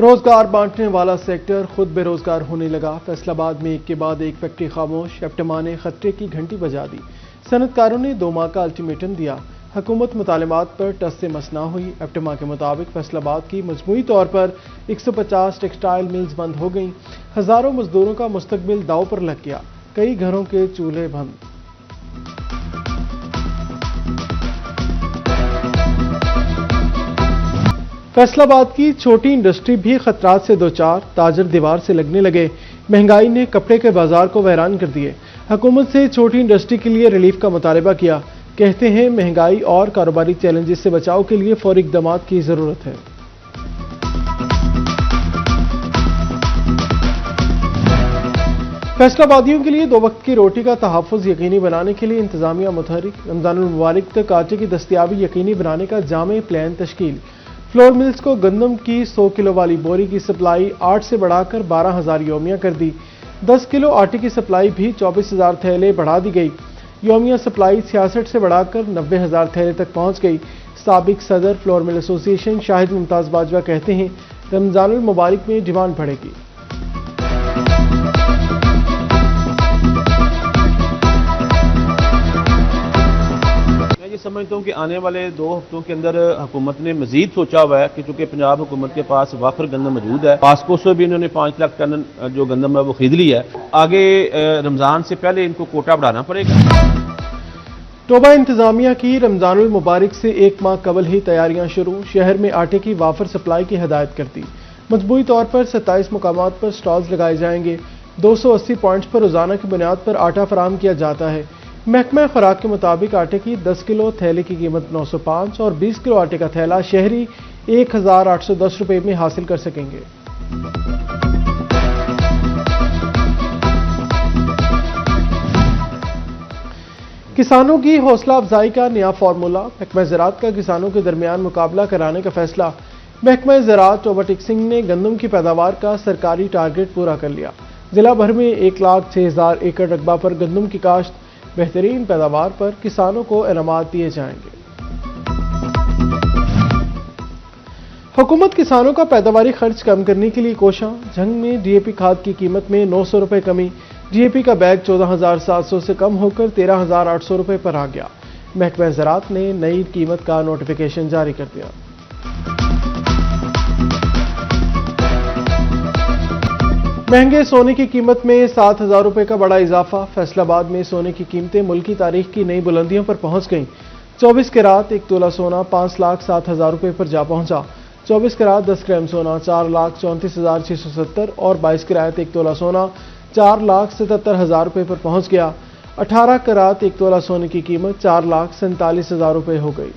रोजगार बांटने वाला सेक्टर खुद बेरोजगार होने लगा। फैसलाबाद में एक के बाद एक फैक्ट्री खामोश। एप्टमा ने खतरे की घंटी बजा दी। सनतकारों ने 2 माह का अल्टीमेटम दिया। हुकूमत मुतालिबात पर टस से मस ना हुई। एप्टमा के मुताबिक फैसलाबाद की मजमूई तौर पर 150 टेक्सटाइल मिल्स बंद हो गईं। हजारों मजदूरों का मुस्तकबिल दांव पर लग गया। कई घरों के चूल्हे बंद। फैसलाबाद की छोटी इंडस्ट्री भी खतरात से दो चार। ताजर दीवार से लगने लगे। महंगाई ने कपड़े के बाजार को वैरान कर दिए। हुकूमत से छोटी इंडस्ट्री के लिए रिलीफ का मुतालबा किया। कहते हैं महंगाई और कारोबारी चैलेंजेस से बचाव के लिए फौरी इक़दाम की जरूरत है। फैसलाबादियों के लिए 2 वक्त की रोटी का तहफ़्फ़ुज़ यकीनी बनाने के लिए इंतजामिया मुतहरिक। रमज़ानुल मुबारक तक आटे की दस्तयाबी यकीनी बनाने का जामे प्लान तश्कील। फ्लोर मिल्स को गंदम की 100 किलो वाली बोरी की सप्लाई 8 से बढ़ाकर 12,000 योमिया कर दी। 10 किलो आटे की सप्लाई भी 24,000 थैले बढ़ा दी गई। योमिया सप्लाई 66 से बढ़ाकर 90,000 थैले तक पहुंच गई। साबिक सदर flour mill association Shahid Mumtaz Bajwa कहते हैं रमजानुल मुबारक में डिमांड बढ़ेगी। समझता हूँ कि आने वाले 2 हफ्तों के अंदर हुकूमत ने मजीद सोचा हुआ है कि चूंकि पंजाब हुकूमत के पास वाफर गंदम मौजूद है, पासको से भी इन्होंने 5 लाख टन जो गंदम है वो खरीद ली है। आगे रमजान से पहले इनको कोटा बढ़ाना पड़ेगा। टोबा इंतजामिया की रमजानुल मुबारक से 1 माह कबल ही तैयारियां शुरू। शहर में आटे की वाफर सप्लाई की हिदायत कर दी। मजबूती तौर पर 27 मुकामात पर स्टॉल्स लगाए जाएंगे। 280 पॉइंट्स पर रोजाना की बुनियाद पर आटा फराहम किया जाता है। महकमा खुराक के मुताबिक आटे की 10 किलो थैले की कीमत 905 और 20 किलो आटे का थैला शहरी 1,810 रुपए में हासिल कर सकेंगे। किसानों की हौसला अफजाई का नया फार्मूला। महकमा ज़राअत का किसानों के दरमियान मुकाबला कराने का फैसला। महकमा ज़राअत टोबा टिक्सिंग ने गंदम की पैदावार का सरकारी टारगेट पूरा कर लिया। जिला भर में 1,06,000 एकड़ रकबा पर गंदम की काश्त। बेहतरीन पैदावार पर किसानों को इनामात दिए जाएंगे। हुकूमत किसानों का पैदावारी खर्च कम करने के लिए कोशां। झंग में डीएपी खाद की कीमत में 900 रुपए कमी। डीएपी का बैग 14,700 से कम होकर 13,800 रुपए पर आ गया। महकमा ज़राअत ने नई कीमत का नोटिफिकेशन जारी कर दिया। महंगे सोने की कीमत में 7,000 रुपए का बड़ा इजाफा। फैसलाबाद में सोने की कीमतें मुल्की तारीख की नई बुलंदियों पर पहुंच गईं। 24 कैरात 1 तोला सोना 5,07,000 रुपए पर जा पहुंचा। 24 कैरात 10 ग्राम सोना 4,34,670 और 22 कैरात 1 तोला सोना 4,77,000 रुपए पर पहुंच गया। 18 कैरात 1 तोला सोने की कीमत 4,47,000 रुपए हो गई।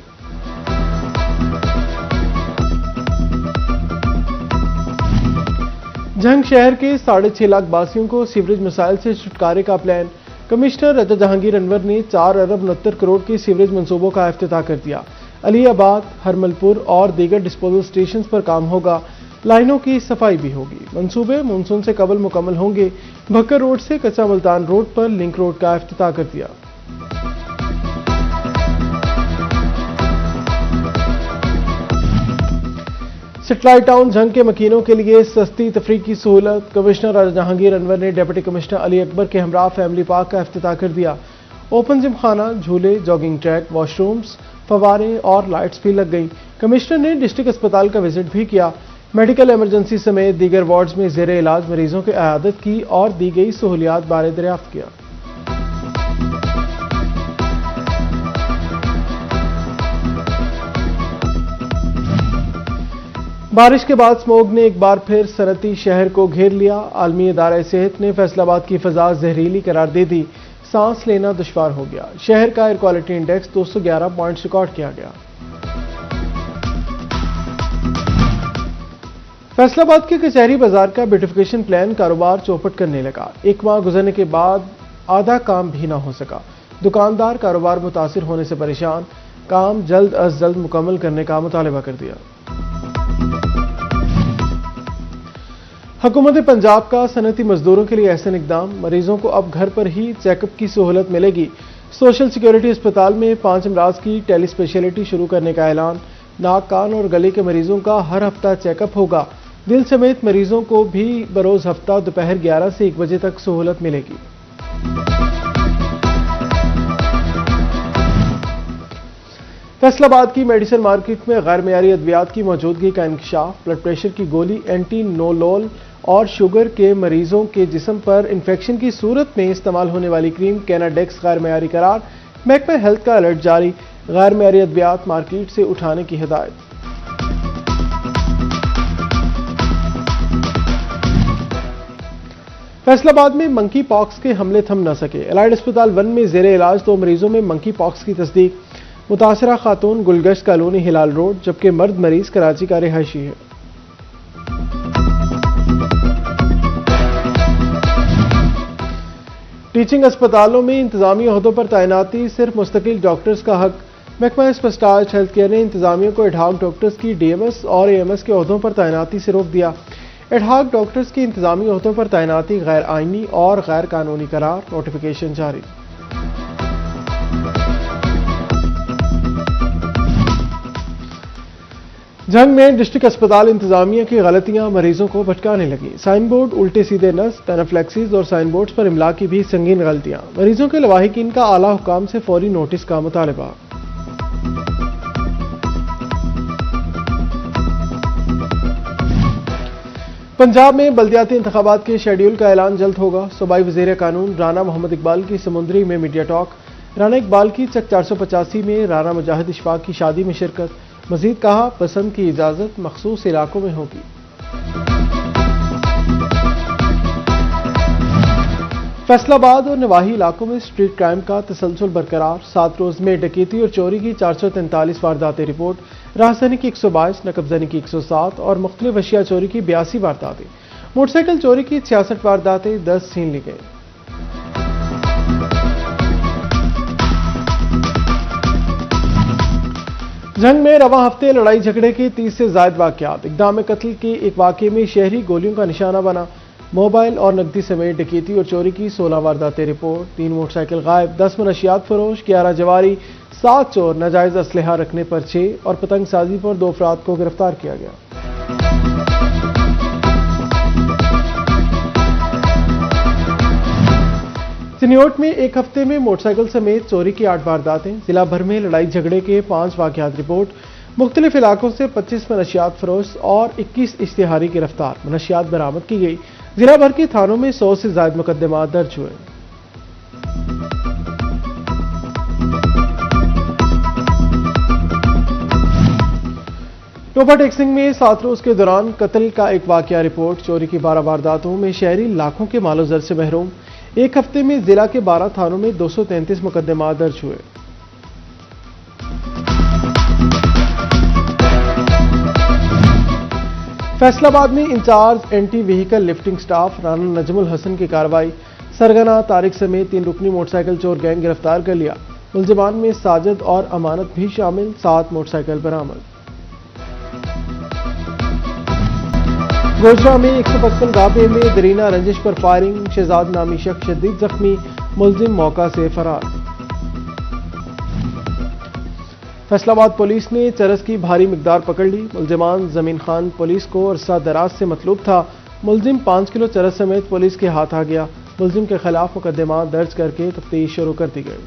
झंग शहर के 6.5 लाख बासियों को सीवरेज मसाइल से छुटकारे का प्लान। कमिश्नर रजा जहांगीर अनवर ने 4 अरब 69 करोड़ के सीवरेज मंसूबों का इफ्तिताह कर दिया। अलीआबाद, हरमलपुर और दीगर डिस्पोजल स्टेशन पर काम होगा। लाइनों की सफाई भी होगी। मंसूबे मानसून से कबल मुकम्मल होंगे। भक्कर रोड से कच्चा मुल्तान रोड पर लिंक रोड का इफ्तिताह कर दिया। सेटेलाइट टाउन झंग के मकीनों के लिए सस्ती तफरीह की सहूलत। कमिश्नर रजा जहांगीर अनवर ने डिप्टी कमिश्नर अली अकबर के हमरा फैमिली पार्क का इफ्तिताह कर दिया। ओपन जिम खाना, झूले, जॉगिंग ट्रैक, वॉशरूम्स, फवारे और लाइट्स भी लग गई। कमिश्नर ने डिस्ट्रिक्ट अस्पताल का विजिट भी किया। मेडिकल इमरजेंसी समेत दीगर वार्ड्स में जेर इलाज मरीजों की इयादत की और दी गई सहूलियात बारे दरियाफ्त किया। बारिश के बाद स्मोग ने एक बार फिर सनती शहर को घेर लिया। आलमी इदारा सेहत ने फैसलाबाद की फजा जहरीली करार दे दी। सांस लेना दुश्वार हो गया। शहर का air quality index 211 points record किया गया। फैसलाबाद के कचहरी बाजार का ब्यूटिफिकेशन प्लान कारोबार चौपट करने लगा। 1 माह गुजरने के बाद आधा काम भी ना हो सका। दुकानदार कारोबार मुतासिर होने से परेशान। काम जल्द अज जल्द मुकम्मल करने का मुतालबा कर दिया। हुकूमत पंजाब का सनती मजदूरों के लिए एहसन इकदाम। मरीजों को अब घर पर ही चेकअप की सहूलत मिलेगी। सोशल सिक्योरिटी अस्पताल में 5 अमराज की टेली स्पेशलिटी शुरू करने का ऐलान। नाक, कान और गले के मरीजों का हर हफ्ता चेकअप होगा। दिल समेत मरीजों को भी बरोज हफ्ता दोपहर 11 से 1 बजे तक सहूलत मिलेगी। फैसलाबाद की मेडिसिन मार्केट में गैर मयारी अद्वियात की मौजूदगी का इंकशाफ। ब्लड प्रेशर की गोली एंटीनोलोल और शुगर के मरीजों के जिस्म पर इंफेक्शन की सूरत में इस्तेमाल होने वाली क्रीम कैनाडेक्स गैर मयारी करार। महकमा हेल्थ का अलर्ट जारी, गैर मयारी अद्वियात मार्केट से उठाने की हिदायत। फैसलाबाद में मंकी पॉक्स के हमले थम न सके। एलाइड अस्पताल 1 में जेर इलाज 2 मरीजों में मंकी पॉक्स की तस्दीक। मुतासरा खातून गुलगश्त कॉलोनी हिलाल रोड, जबकि मर्द मरीज कराची का रिहायशी है। टीचिंग अस्पतालों में इंतजामी ओहदों पर तैनाती सिर्फ मुस्तकिल डॉक्टर्स का हक। महकमा स्पेशलाइज्ड हेल्थ केयर ने इंतजामिया को एडहॉक डॉक्टर्स की डीएमएस और एएमएस के ओहदों पर तैनाती से रोक दिया। एडहॉक डॉक्टर्स की इंतजामी ओहदों पर तैनाती गैर आईनी और गैर कानूनी करार, नोटिफिकेशन जारी। जंग में डिस्ट्रिक्ट अस्पताल इंतजामिया की गलतियां मरीजों को भटकाने लगी। साइन बोर्ड उल्टे सीधे नस्ब, एनाफ्लेक्सिस और साइन बोर्ड्स पर इमला की भी संगीन गलतियां। मरीजों के लवाहिकीन का आला हुकाम से फौरी नोटिस का मुतालबा। पंजाब में बल्दियाती इंतखाबात के शेड्यूल का ऐलान जल्द होगा। सूबाई वज़ीर कानून राना मोहम्मद इकबाल की समुंदरी में मीडिया टॉक। राना इकबाल की चक 485 में राना मुजाहिद इशफाक की शादी में शिरकत। मजीद कहा, पसंद की इजाजत मखसूस इलाकों में होगी। फैसलाबाद और नवाही इलाकों में स्ट्रीट क्राइम का तसलसल बरकरार। 7 रोज में डकैती और चोरी की 443 वारदातें रिपोर्ट। राहजनी की 122, नकबजनी की 107 और मुख्तलिफ अशिया चोरी की 82 वारदातें। मोटरसाइकिल चोरी की 66 वारदातें 10 छीन ली गई। जंग में रवा हफ्ते लड़ाई झगड़े के 30 से ज्यादा वाकयात। इक़दाम कत्ल के एक वाकये में शहरी गोलियों का निशाना बना। मोबाइल और नकदी समेत डकैती और चोरी की 16 वारदातें रिपोर्ट। 3 मोटरसाइकिल गायब, 10 मनशियात फरोश, 11 जवारी, 7 चोर, नाजायज असलहा रखने पर 6 और पतंगसाजी पर 2 अफराद को गिरफ्तार किया गया। चिन्योट में एक हफ्ते में मोटरसाइकिल समेत चोरी की 8 वारदातें। जिला भर में लड़ाई झगड़े के 5 वाकयात रिपोर्ट। मुख्तलिफ इलाकों से 25 मनशियात फरोश और 21 इश्तिहारी गिरफ्तार। मनशियात बरामद की गई। जिला भर के थानों में 100 से ज्यादा मुकदमा दर्ज हुए। टोपा टेक्सिंग में 7 रोज के दौरान कत्ल का एक वाकया रिपोर्ट। चोरी की 12 वारदातों में शहरी लाखों के मालो जर से महरूम। एक हफ्ते में जिला के 12 थानों में 233 मुकदमा दर्ज हुए। फैसलाबाद में incharge anti vehicle lifting staff Rana Najmul Hasan की कार्रवाई। सरगना तारिक समेत 3 रुकनी मोटरसाइकिल चोर गैंग गिरफ्तार कर लिया। मुलजिमान में साजिद और अमानत भी शामिल। 7 मोटरसाइकिल बरामद। गोजरा में 155 गाबे में दरीना रंजिश पर फायरिंग। शहजाद नामी शख्स शदीद जख्मी, मुलजिम मौका से फरार। फैसलाबाद पुलिस ने चरस की भारी मिकदार पकड़ ली। मुलजिमान जमीन खान पुलिस को अरसा दराज से मतलूब था। मुलजिम 5 किलो चरस समेत पुलिस के हाथ आ गया। मुलजिम के खिलाफ मुकदमा दर्ज करके तफ्तीश शुरू कर दी गई।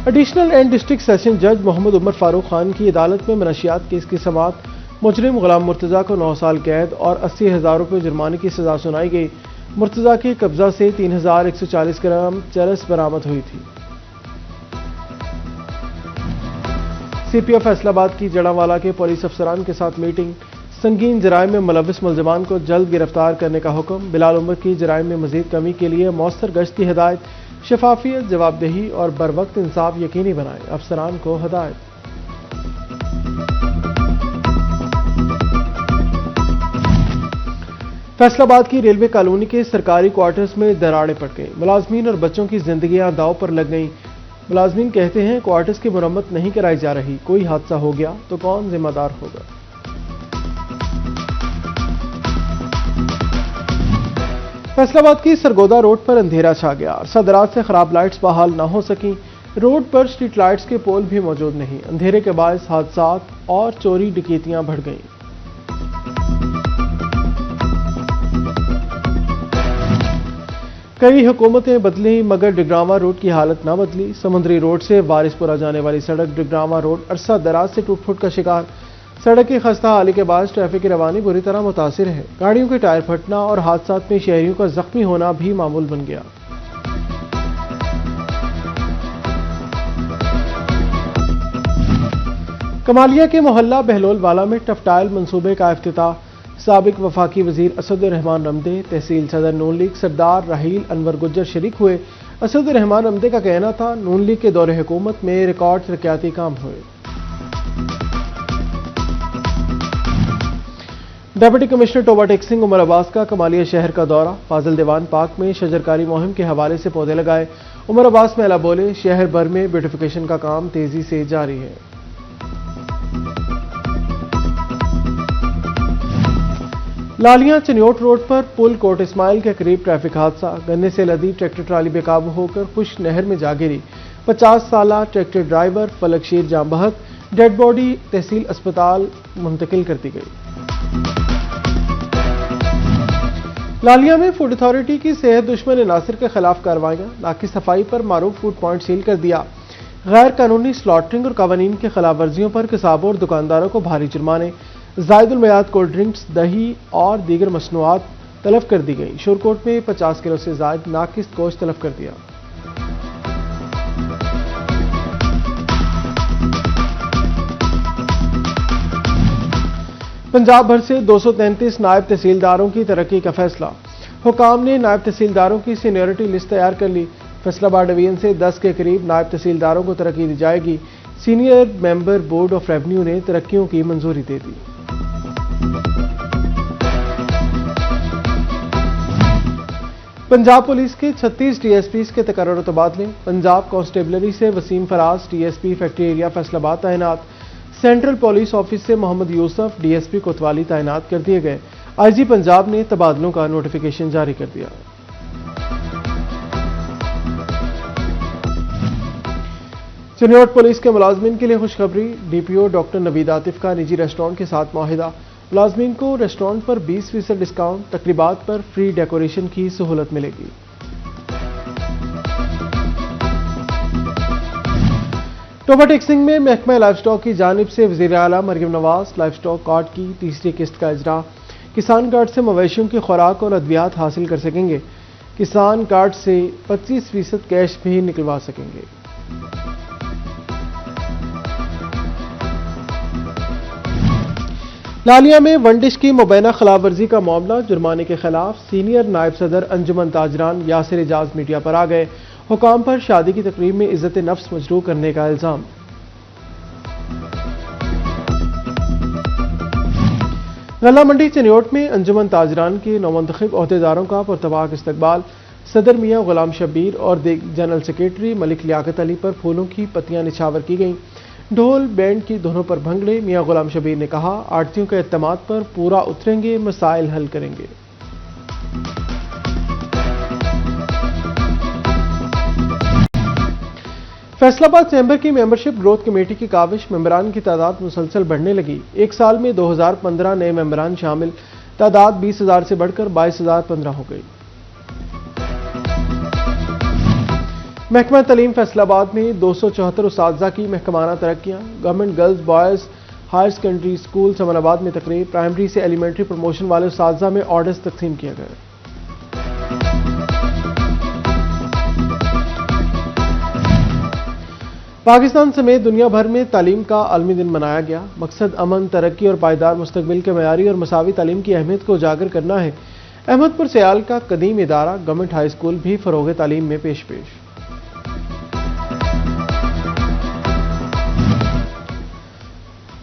एडिशनल एंड डिस्ट्रिक्ट सेशन जज मोहम्मद उमर फारूक खान की अदालत में मनशियात केस की समाअत। मुजरिम गुलाम मुर्तजा को 9 साल कैद और 80,000 रुपये जुर्माने की सजा सुनाई गई। मुर्तजा के कब्जा से 3,140 ग्राम चरस बरामद हुई थी। सीपीओ फैसलाबाद की जड़ावाला के पुलिस अफसरान के साथ मीटिंग। संगीन जराइम में मुलविस मुलजमान को जल्द गिरफ्तार करने का हुक्म। बिलाल उमर की जराइम में मजीद कमी के लिए मौसर गश्त की हिदायत। शफाफियत, जवाबदेही और बर वक्त इंसाफ यकीनी बनाए, अफसरान को हिदायत। फैसलाबाद की रेलवे कॉलोनी के सरकारी क्वार्टर्स में दरारें पड़ गई। मुलाजमीन और बच्चों की जिंदगियां दांव पर लग गईं। मुलाजमीन कहते हैं क्वार्टर्स की मुरम्मत नहीं कराई जा रही। कोई हादसा हो गया तो कौन जिम्मेदार होगा। फैसलाबाद की सरगोदा रोड पर अंधेरा छा गया। अरसा दराज से खराब लाइट्स बहाल न हो सकी। रोड पर स्ट्रीट लाइट्स के पोल भी मौजूद नहीं। अंधेरे के बायस हादसात और चोरी डकैतियां बढ़ गईं। कई हुकूमतें बदली मगर डिग्रामा रोड की हालत न बदली। समुद्री रोड से वारिसपुरा जाने वाली सड़क डिग्रामा रोड अरसा दराज से टूट फूट का शिकार। सड़क की खस्ता हाली के बाद ट्रैफिक की रवानी बुरी तरह मुतासिर है। गाड़ियों के टायर फटना और हादसात में शहरियों का जख्मी होना भी मामूल बन गया। कमालिया के मोहल्ला बहलोल वाला में टफटाइल मंसूबे का इफ्तिताह। साबिक वफाकी वजीर असदुर्रहमान रमदे, तहसील सदर नून लीग सरदार राहील अनवर गुज्जर शरीक हुए। असदुर्रहमान रमदे का कहना था नून लीग के दौरे हुकूमत में रिकॉर्ड तरक्याती काम हुए। डिप्टी कमिश्नर टोबाटेक सिंह उमर अब्बास का कमालिया शहर का दौरा। फाजिल दीवान पार्क में शजरकारी मुहिम के हवाले से पौधे लगाए। उमर अब्बास मेला बोले, शहर भर में ब्यूटिफिकेशन का काम तेजी से जारी है। लालियां चनियोट रोड पर पुल कोट इस्माइल के करीब ट्रैफिक हादसा। गन्ने से लदी ट्रैक्टर ट्राली बेकाबू होकर खुश नहर में जा गिरी। 50 साला ट्रैक्टर ड्राइवर फलकशीर जाम बहक। डेड बॉडी तहसील अस्पताल मुंतकिल कर दी गई। लालिया में फूड अथॉरिटी की सेहत दुश्मन अनासर के खिलाफ कार्रवाइयां। नाकी सफाई पर मारूफ फूड पॉइंट सील कर दिया। गैर कानूनी स्लॉटरिंग और कवानीन की खिलाफ वर्जियों पर किसाबों और दुकानदारों को भारी जुर्माने। जायदुल मयाद कोल्ड ड्रिंक्स, दही और दीगर मसनूआत तलब कर दी गई। शोरकोट में 50 किलो से जायद नाकिस गोश्त तलब कर दिया। पंजाब भर से 233 नायब तहसीलदारों की तरक्की का फैसला। हुकाम ने नायब तहसीलदारों की सीनियरिटी लिस्ट तैयार कर ली। फैसलाबाद डिवीजन से 10 के करीब नायब तहसीलदारों को तरक्की दी जाएगी। Senior member board of revenue ने तरक्कियों की मंजूरी दे दी। पंजाब पुलिस के 36 डीएसपीज के तकर्रुर और तबादले। पंजाब कांस्टेबलरी से Waseem Faraz DSP factory area Faisalabad तैनात। सेंट्रल पुलिस ऑफिस से मोहम्मद यूसुफ डीएसपी कोतवाली तैनात कर दिए गए। आईजी पंजाब ने तबादलों का नोटिफिकेशन जारी कर दिया। चनियोट पुलिस के मुलाजमीन के लिए खुशखबरी। डीपीओ डॉक्टर नवीद आतिफ का निजी रेस्टोरेंट के साथ मुआहिदा। मुलाजमीन को रेस्टोरेंट पर 20% डिस्काउंट, तकरीबात पर फ्री डेकोरेशन की सहूलत मिलेगी। टोबाटेक सिंह में महकमा लाइफ स्टॉक की जानिब से वज़ीर आला Maryam Nawaz livestock card की तीसरी किस्त का इजरा। किसान कार्ड से मवेशियों की खुराक और अद्वियात हासिल कर सकेंगे। किसान कार्ड से 25% कैश भी निकलवा सकेंगे। लालिया में वंडिश की मुबैना खिलाफ वर्जी का मामला। जुर्माने के खिलाफ सीनियर नायब सदर अंजुमन ताजरान यासिर एजाज मीडिया पर आ गए। हुकाम पर शादी की तकरीब में इज्जत नफ्स मजरूह करने का इल्जाम। गल्ला मंडी चनियोट में अंजुमन ताजरान के नौमुंतखब ओहदेदारों का पुरतबाक इस्तकबाल। सदर मियां गुलाम शब्बीर और जनरल सेक्रेटरी मलिक लियाकत अली पर फूलों की पत्तियां निछावर की गईं। ढोल बैंड की दोनों पर भंगड़े। मियां गुलाम शबीर ने कहा, आड़तियों के एतमाद पर पूरा उतरेंगे, मसाइल हल करेंगे। फैसलाबाद चैम्बर की मेंबरशिप ग्रोथ कमेटी की काविश। मेंबरान की तादाद मुसलसल बढ़ने लगी। एक साल में 2015 नए मेंबरान शामिल। तादाद 20,000 से बढ़कर 22,015 हो गई। महकमा तलीम फैसलाबाद में 274 उस्ताज़ा की महकमाना तरक्कियां। Government girls boys higher secondary school Samanabad में तकरीब। प्राइमरी से एलिमेंट्री प्रमोशन वाले उस्ताज़ा में ऑर्डर्स तकसीम किए गए। पाकिस्तान समेत दुनिया भर में तालीम का आलमी दिन मनाया गया। मकसद अमन, तरक्की और पायदार मुस्तकबिल के मयारी और मसावी तालीम की अहमियत को उजागर करना है। अहमदपुर सयाल का कदीम इदारा गवर्नमेंट हाई स्कूल भी फरोग तालीम में पेश।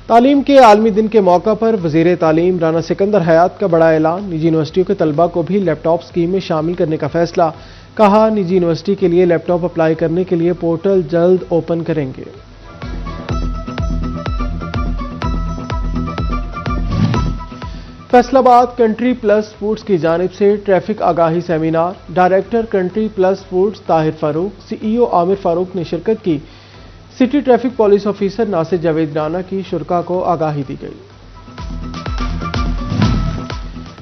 तालीम के आलमी दिन के मौका पर वजीर तालीम राना सिकंदर हयात का बड़ा ऐलान। निजी यूनिवर्सिटियों के तलबा को भी लैपटॉप स्कीम में शामिल करने का फैसला। कहा, निजी यूनिवर्सिटी के लिए लैपटॉप अप्लाई करने के लिए पोर्टल जल्द ओपन करेंगे। फैसलाबाद कंट्री प्लस फूड्स की जानिब से ट्रैफिक आगाही seminar, director country plus foods Tahir Farooq, CEO Aamir Farooq ने शिरकत की। City traffic police officer Nasir Javed Rana की शुरका को आगाही दी गई।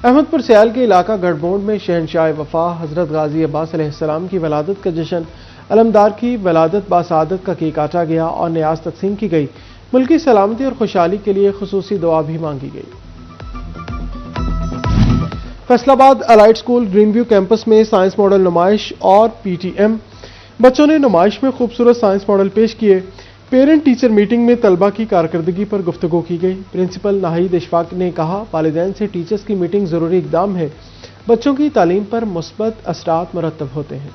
अहमदपुर सियाल के इलाका गढ़बोंड में शहनशाह वफा हजरत गाजी अब्बास अलैहिस्सलाम की वलादत का जश्न, अलमदार की वलादत बासादत का केक काटा गया और न्याज तकसीम की गई। मुल्की सलामती और खुशहाली के लिए खुसूसी दुआ भी मांगी गई। Faisalabad allied school green view campus में साइंस मॉडल नुमाइश और पीटीएम, बच्चों ने नुमाइश में खूबसूरत साइंस मॉडल पेश किए। पेरेंट टीचर मीटिंग में तलबा की कारकर्दगी पर गुफ्तगू की गई। प्रिंसिपल नाहिद इशफाक ने कहा, वालिदैन से टीचर्स की मीटिंग जरूरी इकदाम है, बच्चों की तालीम पर मुस्बत असरात मुरतब होते हैं।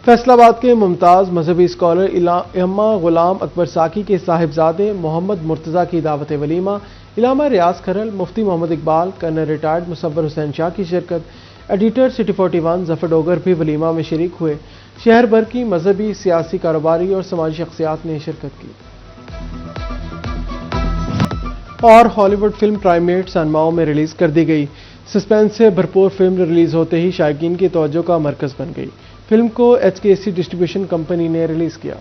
फैसलाबाद के मुमताज मजहबी स्कॉलर इलामा गुलाम अकबर साकी के साहिबजादे मोहम्मद मुर्तज़ा की दावत वलीमा, इलामा रियाज खरल, मुफ्ती मोहम्मद इकबाल, कर्नल रिटायर्ड मुसव्वर हुसैन शाह की शिरकत। एडिटर सिटी 41 जफर डोगर भी वलीमा में शरीक हुए। शहर भर की मजहबी, सियासी, कारोबारी और समाजी शख्सियात ने शिरकत की। और हॉलीवुड फिल्म प्राइमेट सनमाओ में रिलीज कर दी गई। सस्पेंस से भरपूर फिल्म रिलीज होते ही शायकीन की तवज्जो का मरकज बन गई। फिल्म को HKC डिस्ट्रीब्यूशन कंपनी ने रिलीज किया।